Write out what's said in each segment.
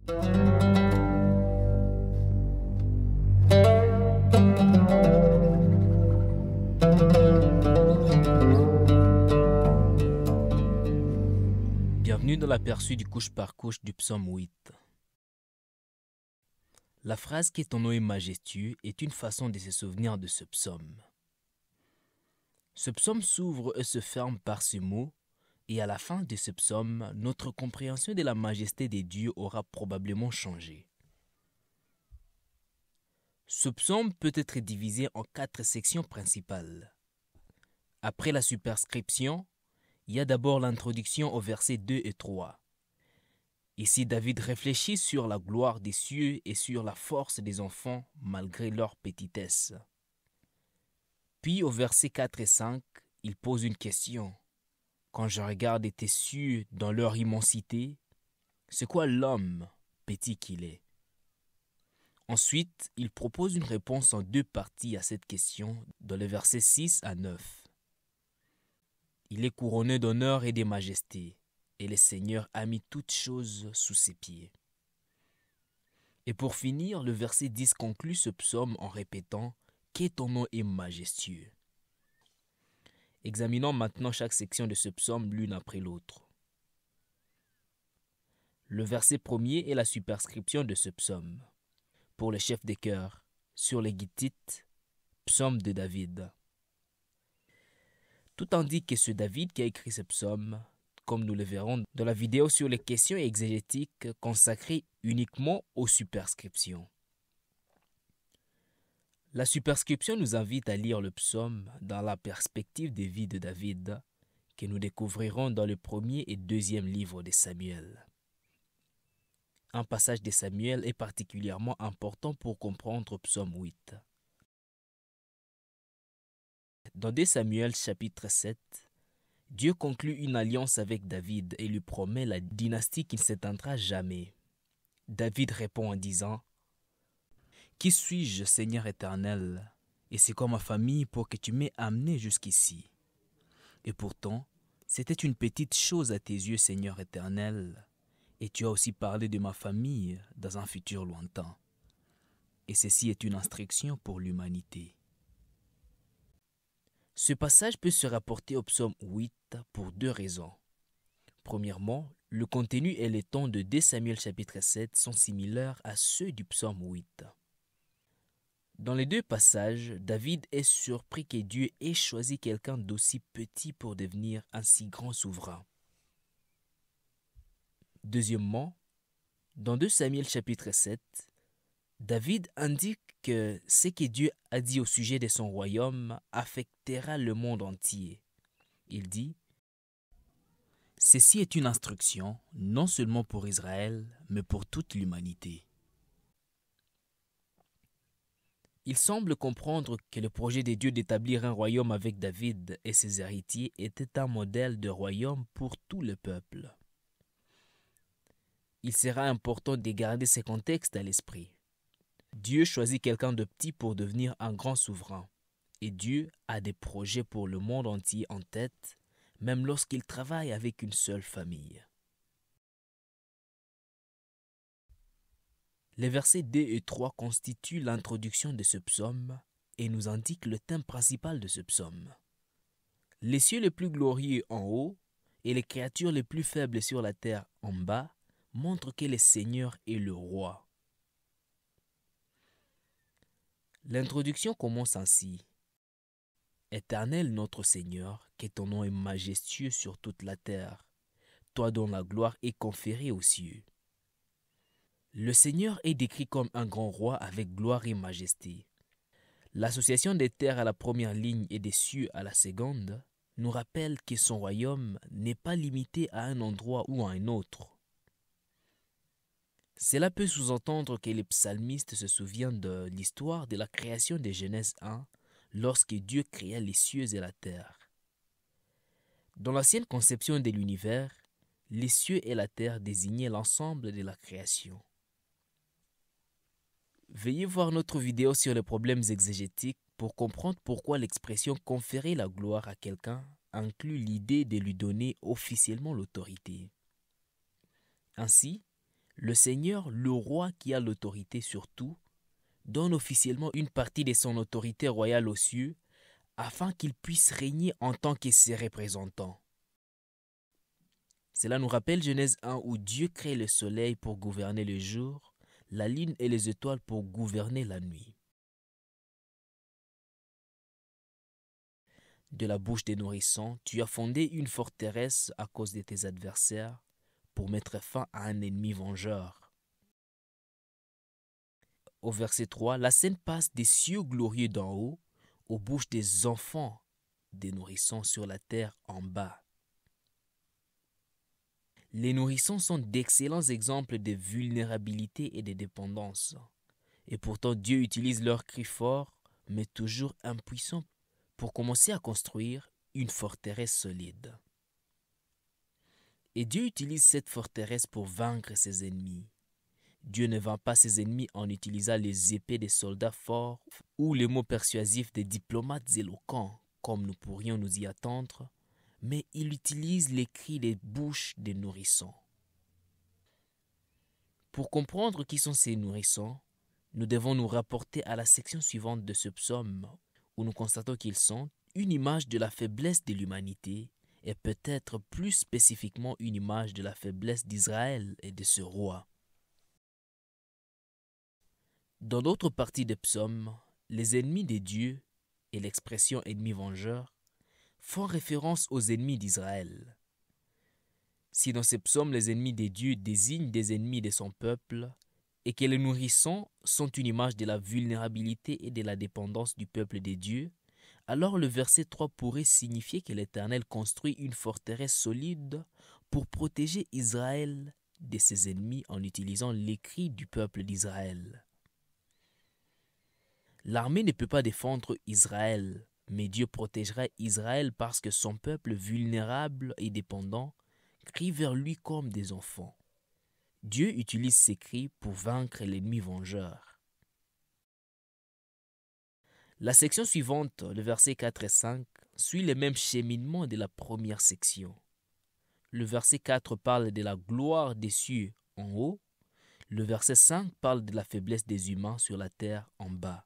Bienvenue dans l'aperçu du couche par couche du psaume 8. La phrase qui est ton nom est majestueux est une façon de se souvenir de ce psaume. Ce psaume s'ouvre et se ferme par ce mot, et à la fin de ce psaume, notre compréhension de la majesté de Dieu aura probablement changé. Ce psaume peut être divisé en 4 sections principales. Après la superscription, il y a d'abord l'introduction aux versets 2 et 3. Ici, David réfléchit sur la gloire des cieux et sur la force des enfants malgré leur petitesse. Puis au verset 4 et 5, il pose une question. Quand je regarde tes cieux dans leur immensité, c'est quoi l'homme petit qu'il est? Ensuite, il propose une réponse en 2 parties à cette question dans les versets 6 à 9. Il est couronné d'honneur et de majesté, et le Seigneur a mis toutes choses sous ses pieds. Et pour finir, le verset 10 conclut ce psaume en répétant « Que ton nom est majestueux ». Examinons maintenant chaque section de ce psaume l'une après l'autre. Le verset premier est la superscription de ce psaume. Pour le chef des chœurs, sur les Gittites, psaume de David. Tout indique que c'est David qui a écrit ce psaume, comme nous le verrons dans la vidéo sur les questions exégétiques consacrées uniquement aux superscriptions. La superscription nous invite à lire le psaume dans la perspective des vies de David, que nous découvrirons dans le premier et deuxième livre de Samuel. Un passage de Samuel est particulièrement important pour comprendre psaume 8. Dans 2 Samuel chapitre 7, Dieu conclut une alliance avec David et lui promet la dynastie qui ne s'éteindra jamais. David répond en disant « Qui suis-je, Seigneur éternel, et c'est quoi ma famille pour que tu m'aies amené jusqu'ici? Et pourtant, c'était une petite chose à tes yeux, Seigneur éternel, et tu as aussi parlé de ma famille dans un futur lointain. Et ceci est une instruction pour l'humanité. » Ce passage peut se rapporter au psaume 8 pour 2 raisons. Premièrement, le contenu et les tons de 2 Samuel chapitre 7 sont similaires à ceux du psaume 8. Dans les 2 passages, David est surpris que Dieu ait choisi quelqu'un d'aussi petit pour devenir un si grand souverain. Deuxièmement, dans 2 Samuel chapitre 7, David indique que ce que Dieu a dit au sujet de son royaume affectera le monde entier. Il dit « Ceci est une instruction, non seulement pour Israël, mais pour toute l'humanité. » Il semble comprendre que le projet de Dieu d'établir un royaume avec David et ses héritiers était un modèle de royaume pour tout le peuple. Il sera important de garder ces contextes à l'esprit. Dieu choisit quelqu'un de petit pour devenir un grand souverain. Et Dieu a des projets pour le monde entier en tête, même lorsqu'il travaille avec une seule famille. Les versets 2 et 3 constituent l'introduction de ce psaume et nous indiquent le thème principal de ce psaume. Les cieux les plus glorieux en haut et les créatures les plus faibles sur la terre en bas montrent que le Seigneur est le roi. L'introduction commence ainsi. « Éternel notre Seigneur, que ton nom est majestueux sur toute la terre, toi dont la gloire est conférée aux cieux. » Le Seigneur est décrit comme un grand roi avec gloire et majesté. L'association des terres à la première ligne et des cieux à la seconde nous rappelle que son royaume n'est pas limité à un endroit ou à un autre. Cela peut sous-entendre que les psalmistes se souviennent de l'histoire de la création de Genèse 1 lorsque Dieu créa les cieux et la terre. Dans l'ancienne conception de l'univers, les cieux et la terre désignaient l'ensemble de la création. Veuillez voir notre vidéo sur les problèmes exégétiques pour comprendre pourquoi l'expression « conférer la gloire à quelqu'un » inclut l'idée de lui donner officiellement l'autorité. Ainsi, Le Seigneur, le roi qui a l'autorité sur tout, donne officiellement une partie de son autorité royale aux cieux afin qu'il puisse régner en tant que ses représentants. Cela nous rappelle Genèse 1 où Dieu crée le soleil pour gouverner le jour, la lune et les étoiles pour gouverner la nuit. De la bouche des nourrissons, tu as fondé une forteresse à cause de tes adversaires pour mettre fin à un ennemi vengeur. Au verset 3, la scène passe des cieux glorieux d'en haut aux bouches des enfants des nourrissons sur la terre en bas. Les nourrissons sont d'excellents exemples de vulnérabilité et de dépendance. Et pourtant Dieu utilise leurs cris forts, mais toujours impuissants, pour commencer à construire une forteresse solide. Et Dieu utilise cette forteresse pour vaincre ses ennemis. Dieu ne vainc pas ses ennemis en utilisant les épées des soldats forts ou les mots persuasifs des diplomates éloquents, comme nous pourrions nous y attendre, mais il utilise les cris des bouches des nourrissons. Pour comprendre qui sont ces nourrissons, nous devons nous rapporter à la section suivante de ce psaume, où nous constatons qu'ils sont une image de la faiblesse de l'humanité et peut-être plus spécifiquement une image de la faiblesse d'Israël et de ce roi. Dans d'autres parties des psaumes, les ennemis des dieux et l'expression ennemi vengeur font référence aux ennemis d'Israël. Si dans ces psaumes les ennemis des dieux désignent des ennemis de son peuple et que les nourrissons sont une image de la vulnérabilité et de la dépendance du peuple des dieux, alors le verset 3 pourrait signifier que l'Éternel construit une forteresse solide pour protéger Israël de ses ennemis en utilisant les cris du peuple d'Israël. L'armée ne peut pas défendre Israël, mais Dieu protégera Israël parce que son peuple vulnérable et dépendant crie vers lui comme des enfants. Dieu utilise ces cris pour vaincre l'ennemi vengeur. La section suivante, le verset 4 et 5, suit le même cheminement de la première section. Le verset 4 parle de la gloire des cieux en haut. Le verset 5 parle de la faiblesse des humains sur la terre en bas.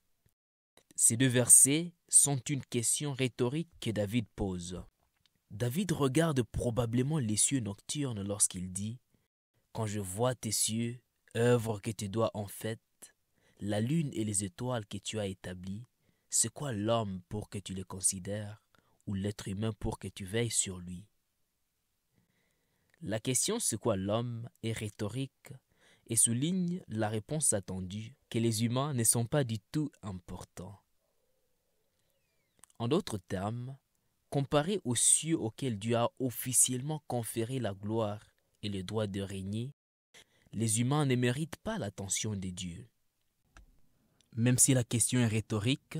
Ces deux versets sont une question rhétorique que David pose. David regarde probablement les cieux nocturnes lorsqu'il dit « Quand je vois tes cieux, œuvre que tes doigts ont faite, la lune et les étoiles que tu as établies, c'est quoi l'homme pour que tu le considères ou l'être humain pour que tu veilles sur lui ?» La question « c'est quoi l'homme » est rhétorique et souligne la réponse attendue que les humains ne sont pas du tout importants. En d'autres termes, comparé aux cieux auxquels Dieu a officiellement conféré la gloire et le droit de régner, les humains ne méritent pas l'attention des dieux. Même si la question est rhétorique,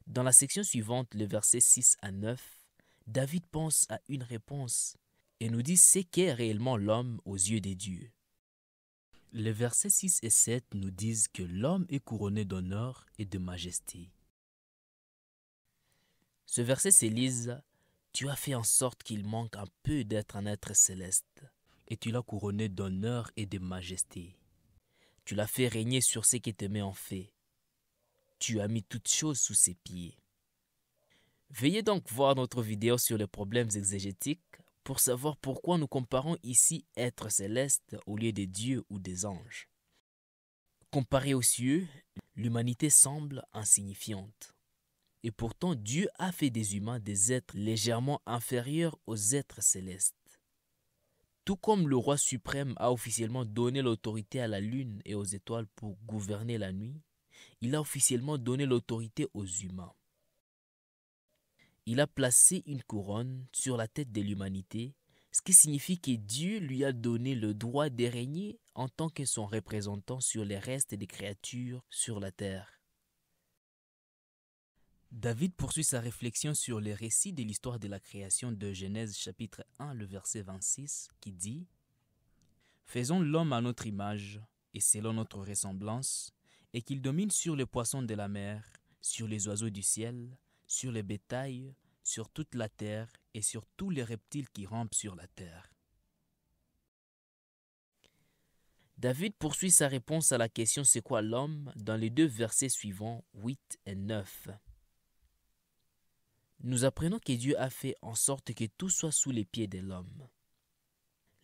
dans la section suivante, le verset 6 à 9, David pense à une réponse et nous dit ce qu'est réellement l'homme aux yeux des dieux. Les versets 6 et 7 nous disent que l'homme est couronné d'honneur et de majesté. Ce verset s'élise « Tu as fait en sorte qu'il manque un peu d'être un être céleste, et tu l'as couronné d'honneur et de majesté. Tu l'as fait régner sur ce qui te met en fait. Tu as mis toutes choses sous ses pieds. » Veuillez donc voir notre vidéo sur les problèmes exégétiques pour savoir pourquoi nous comparons ici êtres célestes au lieu des dieux ou des anges. Comparé aux cieux, l'humanité semble insignifiante. Et pourtant, Dieu a fait des humains des êtres légèrement inférieurs aux êtres célestes. Tout comme le roi suprême a officiellement donné l'autorité à la lune et aux étoiles pour gouverner la nuit, il a officiellement donné l'autorité aux humains. Il a placé une couronne sur la tête de l'humanité, ce qui signifie que Dieu lui a donné le droit de régner en tant que son représentant sur les restes des créatures sur la terre. David poursuit sa réflexion sur les récits de l'histoire de la création de Genèse chapitre 1, le verset 26, qui dit « Faisons l'homme à notre image et selon notre ressemblance, et qu'il domine sur les poissons de la mer, sur les oiseaux du ciel, sur les bétails, sur toute la terre et sur tous les reptiles qui rampent sur la terre. » David poursuit sa réponse à la question c'est quoi l'homme dans les 2 versets suivants, 8 et 9. Nous apprenons que Dieu a fait en sorte que tout soit sous les pieds de l'homme.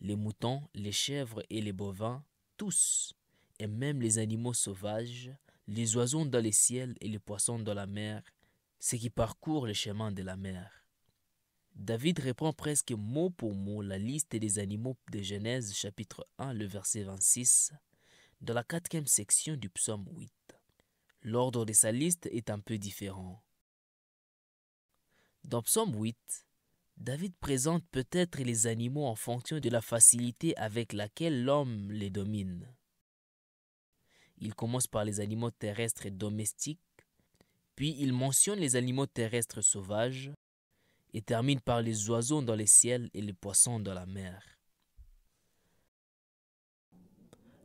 Les moutons, les chèvres et les bovins, tous, et même les animaux sauvages, les oiseaux dans les ciels et les poissons dans la mer, ceux qui parcourent le chemin de la mer. David reprend presque mot pour mot la liste des animaux de Genèse chapitre 1, le verset 26, dans la 4e section du psaume 8. L'ordre de sa liste est un peu différent. Dans psaume 8, David présente peut-être les animaux en fonction de la facilité avec laquelle l'homme les domine. Il commence par les animaux terrestres et domestiques, puis il mentionne les animaux terrestres sauvages et termine par les oiseaux dans les ciels et les poissons dans la mer.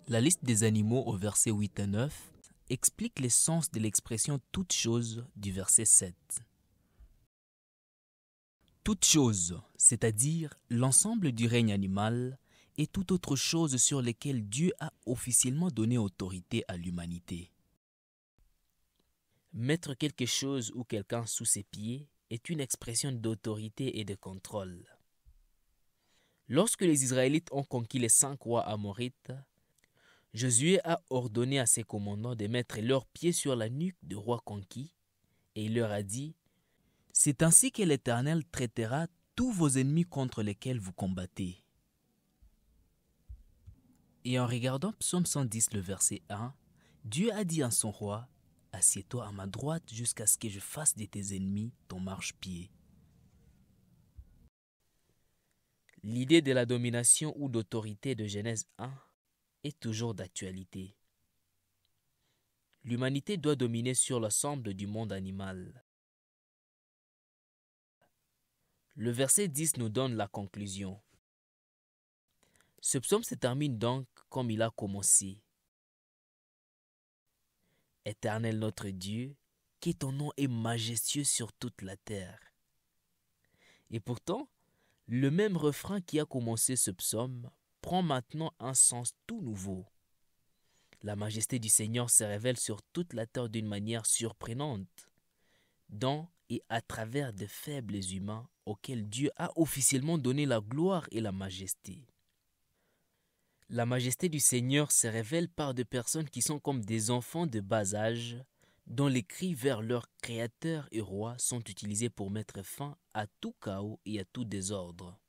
La liste des animaux au verset 8 et 9 explique le sens de l'expression « toute chose » du verset 7. Toute chose, c'est-à-dire l'ensemble du règne animal et toute autre chose sur lesquelles Dieu a officiellement donné autorité à l'humanité. Mettre quelque chose ou quelqu'un sous ses pieds est une expression d'autorité et de contrôle. Lorsque les Israélites ont conquis les 5 rois amorites, Josué a ordonné à ses commandants de mettre leurs pieds sur la nuque du roi conquis et il leur a dit « C'est ainsi que l'Éternel traitera tous vos ennemis contre lesquels vous combattez. » Et en regardant Psaume 110, le verset 1, Dieu a dit à son roi « Assieds-toi à ma droite jusqu'à ce que je fasse de tes ennemis ton marchepied. » L'idée de la domination ou d'autorité de Genèse 1 est toujours d'actualité. L'humanité doit dominer sur l'ensemble du monde animal. Le verset 10 nous donne la conclusion. Ce psaume se termine donc comme il a commencé. Éternel notre Dieu, que ton nom est majestueux sur toute la terre. Et pourtant, le même refrain qui a commencé ce psaume prend maintenant un sens tout nouveau. La majesté du Seigneur se révèle sur toute la terre d'une manière surprenante, dans et à travers de faibles humains auxquels Dieu a officiellement donné la gloire et la majesté. La majesté du Seigneur se révèle par des personnes qui sont comme des enfants de bas âge, dont les cris vers leur Créateur et Roi sont utilisés pour mettre fin à tout chaos et à tout désordre.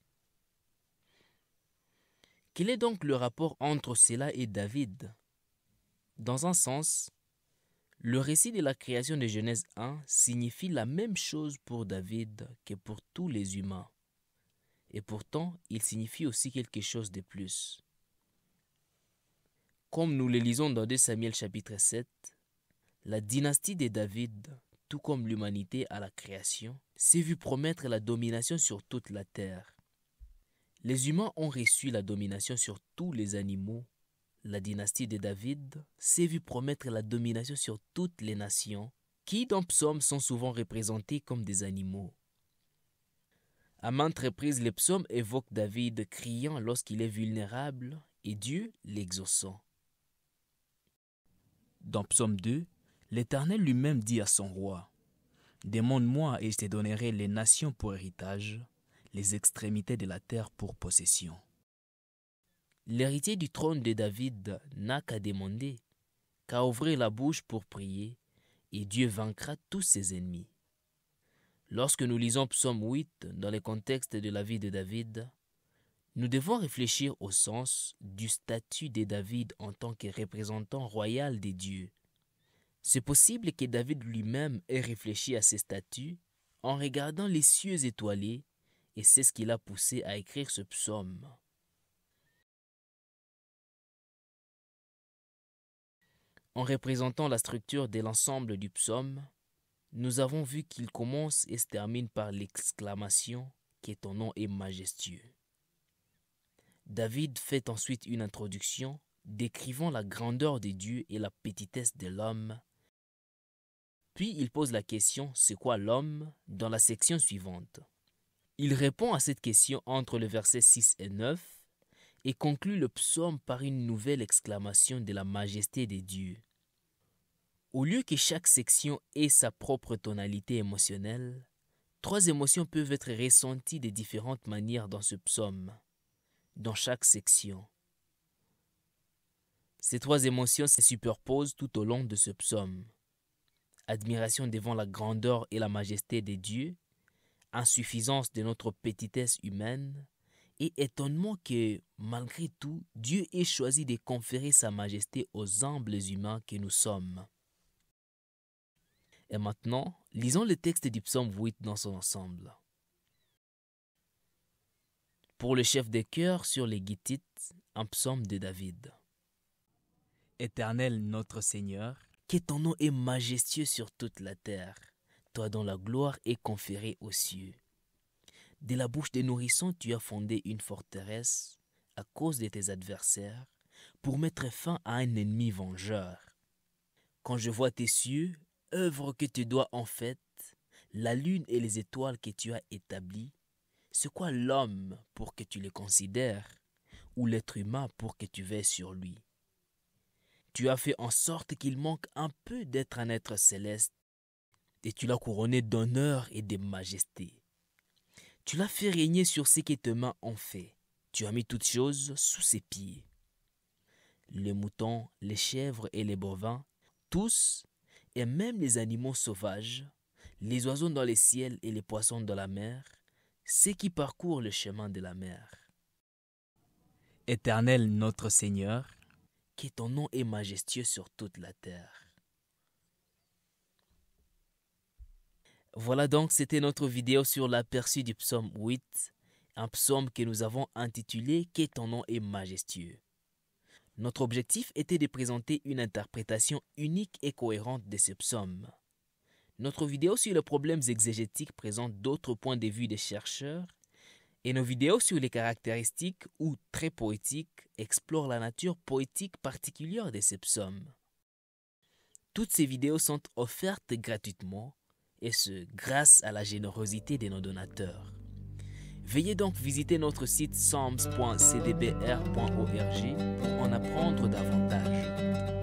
Quel est donc le rapport entre cela et David? Dans un sens, le récit de la création de Genèse 1 signifie la même chose pour David que pour tous les humains. Et pourtant, il signifie aussi quelque chose de plus. Comme nous le lisons dans 2 Samuel chapitre 7, la dynastie de David, tout comme l'humanité à la création, s'est vue promettre la domination sur toute la terre. Les humains ont reçu la domination sur tous les animaux. La dynastie de David s'est vue promettre la domination sur toutes les nations, qui dans psaumes sont souvent représentées comme des animaux. À maintes reprises, les psaumes évoquent David criant lorsqu'il est vulnérable et Dieu l'exauçant. Dans Psaume 2, l'Éternel lui-même dit à son roi « Demande-moi et je te donnerai les nations pour héritage, les extrémités de la terre pour possession. » L'héritier du trône de David n'a qu'à demander, qu'à ouvrir la bouche pour prier, et Dieu vaincra tous ses ennemis. Lorsque nous lisons Psaume 8 dans le contexte de la vie de David, nous devons réfléchir au sens du statut de David en tant que représentant royal des dieux. C'est possible que David lui-même ait réfléchi à ces statuts en regardant les cieux étoilés, et c'est ce qui l'a poussé à écrire ce psaume. En représentant la structure de l'ensemble du psaume, nous avons vu qu'il commence et se termine par l'exclamation « que ton nom est majestueux ». David fait ensuite une introduction décrivant la grandeur de Dieu et la petitesse de l'homme. Puis il pose la question « c'est quoi l'homme ?» dans la section suivante. Il répond à cette question entre le verset 6 et 9 et conclut le psaume par une nouvelle exclamation de la majesté des dieux. Au lieu que chaque section ait sa propre tonalité émotionnelle, 3 émotions peuvent être ressenties de différentes manières dans ce psaume, dans chaque section. Ces 3 émotions se superposent tout au long de ce psaume. Admiration devant la grandeur et la majesté des dieux, insuffisance de notre petitesse humaine, et étonnement que, malgré tout, Dieu ait choisi de conférer sa majesté aux humbles humains que nous sommes. Et maintenant, lisons le texte du psaume 8 dans son ensemble. Pour le chef des chœurs sur les Gittites, un psaume de David. Éternel notre Seigneur, que ton nom est majestueux sur toute la terre, toi dont la gloire est conférée aux cieux. De la bouche des nourrissons, tu as fondé une forteresse à cause de tes adversaires, pour mettre fin à un ennemi vengeur. Quand je vois tes cieux, œuvre que tu dois en fait, la lune et les étoiles que tu as établies, c'est quoi l'homme pour que tu le considères, ou l'être humain pour que tu veilles sur lui? Tu as fait en sorte qu'il manque un peu d'être un être céleste, et tu l'as couronné d'honneur et de majesté. Tu l'as fait régner sur ce que tes mains ont fait. Tu as mis toutes choses sous ses pieds. Les moutons, les chèvres et les bovins, tous, et même les animaux sauvages, les oiseaux dans les ciels et les poissons dans la mer, ceux qui parcourent le chemin de la mer. Éternel notre Seigneur, que ton nom est majestueux sur toute la terre. Voilà donc, c'était notre vidéo sur l'aperçu du psaume 8, un psaume que nous avons intitulé « Que ton nom est majestueux ». Notre objectif était de présenter une interprétation unique et cohérente de ce psaume. Notre vidéo sur les problèmes exégétiques présente d'autres points de vue des chercheurs, et nos vidéos sur les caractéristiques ou traits poétiques explorent la nature poétique particulière de ce psaume. Toutes ces vidéos sont offertes gratuitement, et ce, grâce à la générosité de nos donateurs. Veuillez donc visiter notre site psalms.cdbr.org pour en apprendre davantage.